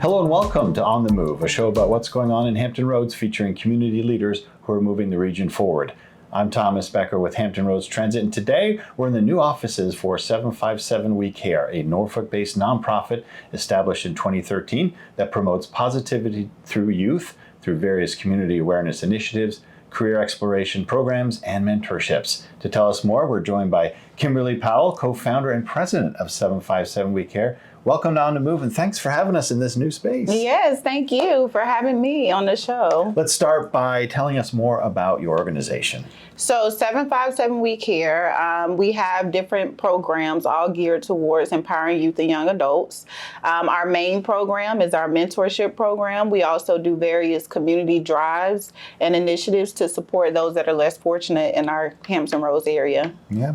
Hello and welcome to On the Move, a show about what's going on in Hampton Roads featuring community leaders who are moving the region forward. I'm Thomas Becker with Hampton Roads Transit, and today we're in the new offices for 757 We Care, a Norfolk-based nonprofit established in 2013 that promotes positivity through youth, through various community awareness initiatives, career exploration programs, and mentorships. To tell us more, we're joined by Kimberly Powell, co-founder and president of 757 We Care. Welcome to On the Move, and thanks for having us in this new space. Yes, thank you for having me on the show. Let's start by telling us more about your organization. So 757 We Care, we have different programs all geared towards empowering youth and young adults. Our main program is our mentorship program. We also do various community drives and initiatives to support those that are less fortunate in our Hampton Roads area. Yeah.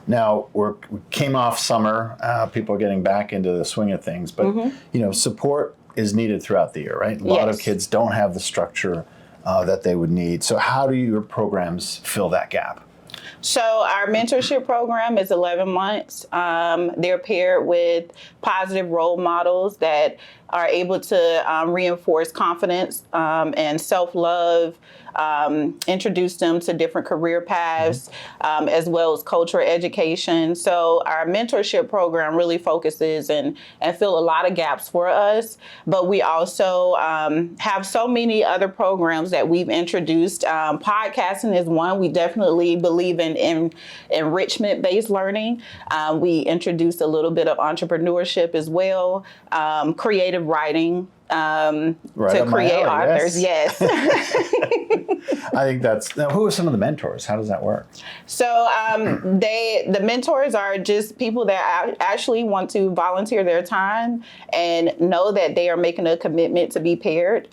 Now, we came off summer, people are getting back into the swing of things, but support is needed throughout the year, right? A lot of kids don't have the structure that they would need. So how do your programs fill that gap? So our mentorship program is 11 months. They're paired with positive role models that are able to reinforce confidence and self-love, introduce them to different career paths, as well as cultural education. So our mentorship program really focuses and fill a lot of gaps for us. But we also have so many other programs that we've introduced. Podcasting is one. We definitely believe in enrichment-based learning. We introduced a little bit of entrepreneurship as well, creative writing. To create authors, yes. I think now, who are some of the mentors? How does that work? So the mentors are just people that actually want to volunteer their time and know that they are making a commitment to be paired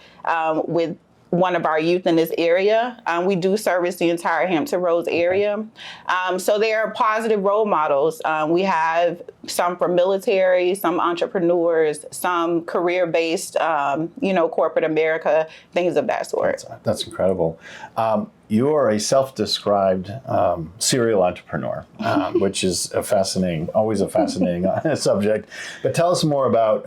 with one of our youth in this area. We do service the entire Hampton Roads area. So they are positive role models. We have some from military, some entrepreneurs, some career-based, corporate America, things of that sort. That's incredible. You are a self-described serial entrepreneur, which is always a fascinating subject. But tell us more about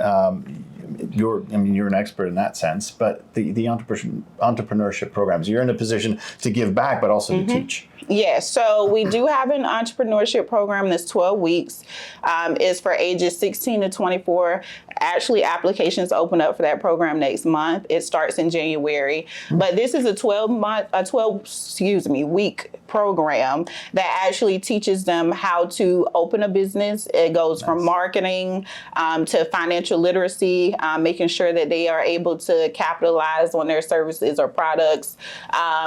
you're an expert in that sense, but the entrepreneurship programs, you're in a position to give back, but also to teach. Yes, so we do have an entrepreneurship program that's 12 weeks. It's for ages 16 to 24. Actually, applications open up for that program next month. It starts in January. But this is a 12-week program that actually teaches them how to open a business. It goes from marketing to financial literacy, making sure that they are able to capitalize on their services or products.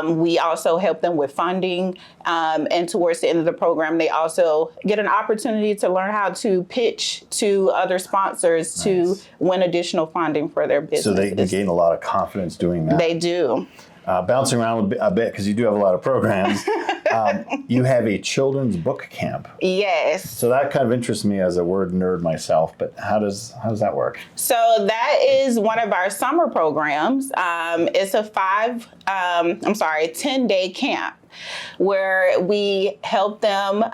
We also help them with funding. And towards the end of the program, they also get an opportunity to learn how to pitch to other sponsors to win additional funding for their business. So they gain a lot of confidence doing that. They do. Bouncing around a bit, because you do have a lot of programs, you have a children's book camp. Yes. So that kind of interests me as a word nerd myself, but how does that work? So that is one of our summer programs. It's a 10-day camp where we help them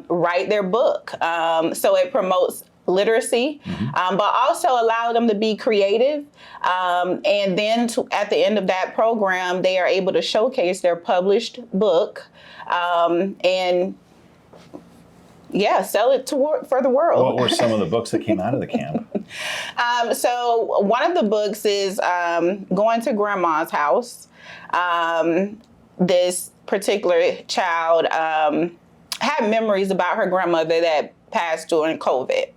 write their book. So it promotes literacy, but also allow them to be creative. And then at the end of that program, they are able to showcase their published book and sell it for the world. What were some of the books that came out of the camp? So one of the books is Going to Grandma's House. This particular child had memories about her grandmother that passed during COVID.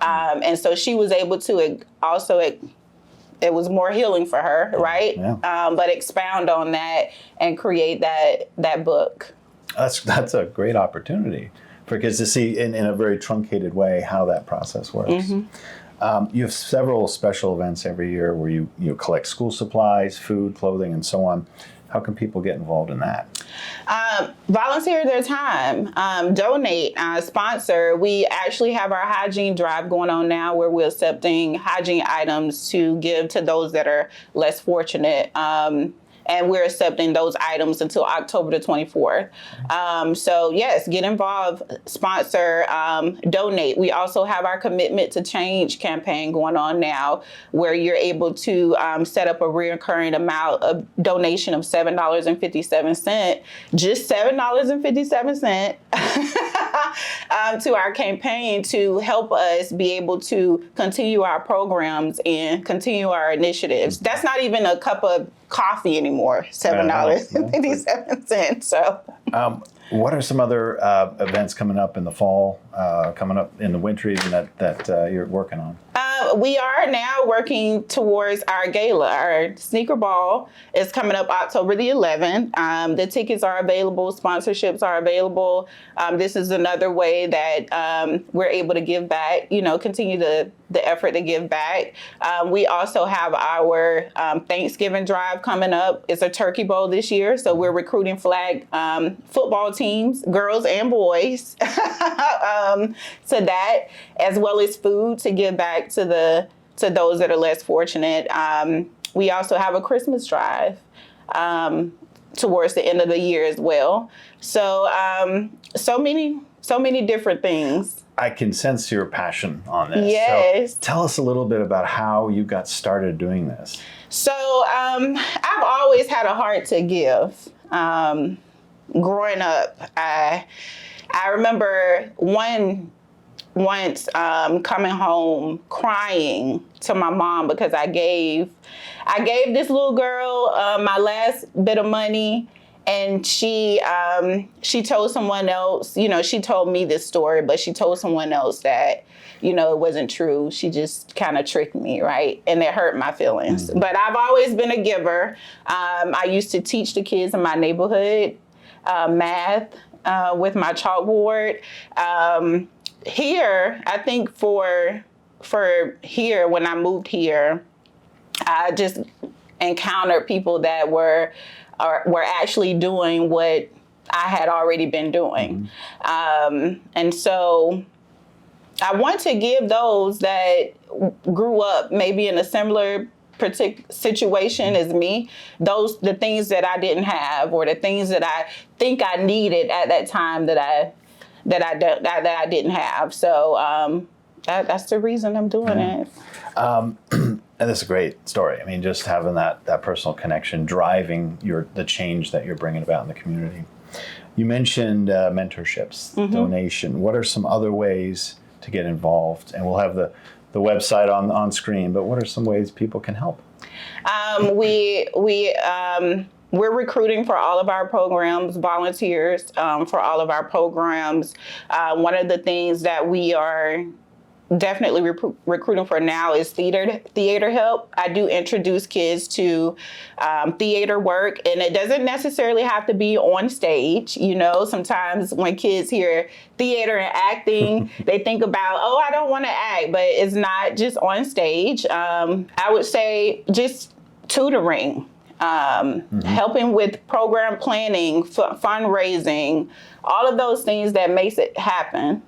And so she was able to it was more healing for her, right? Yeah. But expound on that and create that book. That's a great opportunity for kids to see in a very truncated way how that process works. You have several special events every year where you collect school supplies, food, clothing, and so on. How can people get involved in that? Volunteer their time, donate, sponsor. We actually have our hygiene drive going on now where we're accepting hygiene items to give to those that are less fortunate. and we're accepting those items until October the 24th. So yes, get involved, sponsor, donate. We also have our Commitment to Change campaign going on now, where you're able to set up a recurring amount of donation of $7.57, just $7.57 to our campaign to help us be able to continue our programs and continue our initiatives. That's not even a cup of coffee anymore, $7.57. So. What are some other events coming up in the fall, coming up in the winter even that you're working on? We are now working towards our gala. Our sneaker ball is coming up October the 11th. The tickets are available. Sponsorships are available. This is another way that we're able to give back, continue the effort to give back. We also have our Thanksgiving drive coming up. It's a turkey bowl this year, so we're recruiting flag football teams, girls and boys, to that, as well as food to give back to those that are less fortunate. We also have a Christmas drive towards the end of the year as well. So so many different things. I can sense your passion on this. Yes. So tell us a little bit about how you got started doing this. So I've always had a heart to give. Growing up, I remember once coming home crying to my mom because I gave this little girl my last bit of money, and she told someone else, she told me this story, but she told someone else that, it wasn't true. She just kind of tricked me, right? And it hurt my feelings. Mm-hmm. But I've always been a giver. I used to teach the kids in my neighborhood math with my chalkboard. Here, I think for here, when I moved here, I just encountered people that were actually doing what I had already been doing. Mm-hmm. And so I want to give those that grew up maybe in a similar situation as me, the things that I didn't have, or the things that I think I needed at that time that I didn't have. So that's the reason I'm doing it. And it's a great story. I mean, just having that personal connection, driving the change that you're bringing about in the community. You mentioned mentorships, mm-hmm. donation. What are some other ways to get involved? And we'll have the website on screen, but what are some ways people can help? We're recruiting for all of our programs, volunteers for all of our programs. One of the things that we are definitely recruiting for now is theater help. I do introduce kids to theater work, and it doesn't necessarily have to be on stage. Sometimes when kids hear theater and acting, they think about, I don't want to act, but it's not just on stage. I would say just tutoring, mm-hmm. helping with program planning, fundraising, all of those things that makes it happen.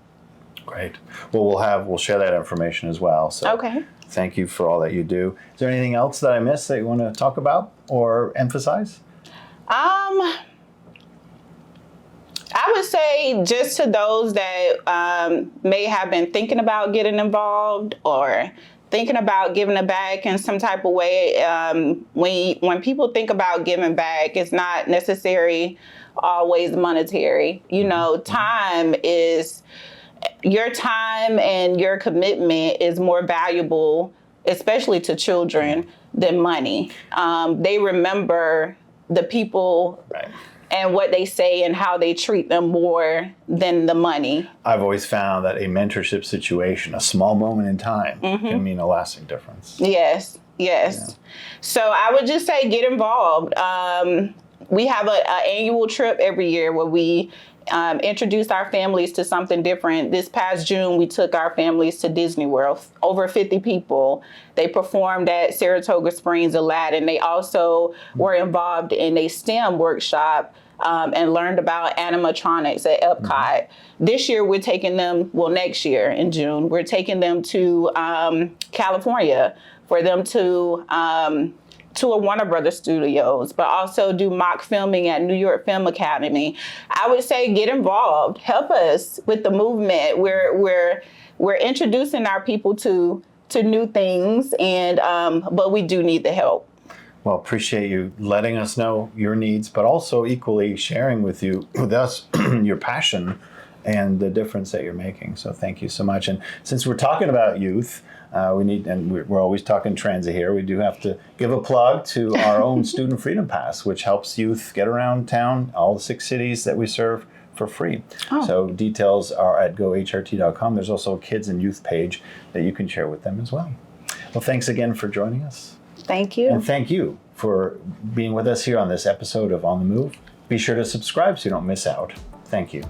Great. Well, we'll share that information as well. So okay. Thank you for all that you do. Is there anything else that I missed that you want to talk about or emphasize? I would say just to those that may have been thinking about getting involved or thinking about giving it back in some type of way. When people think about giving back, it's not necessarily always monetary. Your time and your commitment is more valuable, especially to children, than money. They remember the people right. and what they say and how they treat them more than the money. I've always found that a mentorship situation, a small moment in time, mm-hmm. can mean a lasting difference. Yes. Yeah. So I would just say get involved. We have an annual trip every year where we introduced our families to something different. This past June, we took our families to Disney World, over 50 people. They performed at Saratoga Springs Aladdin. They also were involved in a STEM workshop and learned about animatronics at Epcot. Mm-hmm. This year, we're taking them, next year in June, we're taking them to California for them to to a Warner Brothers Studios, but also do mock filming at New York Film Academy. I would say get involved. Help us with the movement. We're introducing our people to new things, and but we do need the help. Well, appreciate you letting us know your needs, but also equally sharing with us your passion and the difference that you're making. So thank you so much. And since we're talking about youth, we're always talking transit here, we do have to give a plug to our own Student Freedom Pass, which helps youth get around town, all the 6 cities that we serve, for free. Oh. So details are at gohrt.com. There's also a kids and youth page that you can share with them as well. Well, thanks again for joining us. Thank you. And thank you for being with us here on this episode of On the Move. Be sure to subscribe so you don't miss out. Thank you.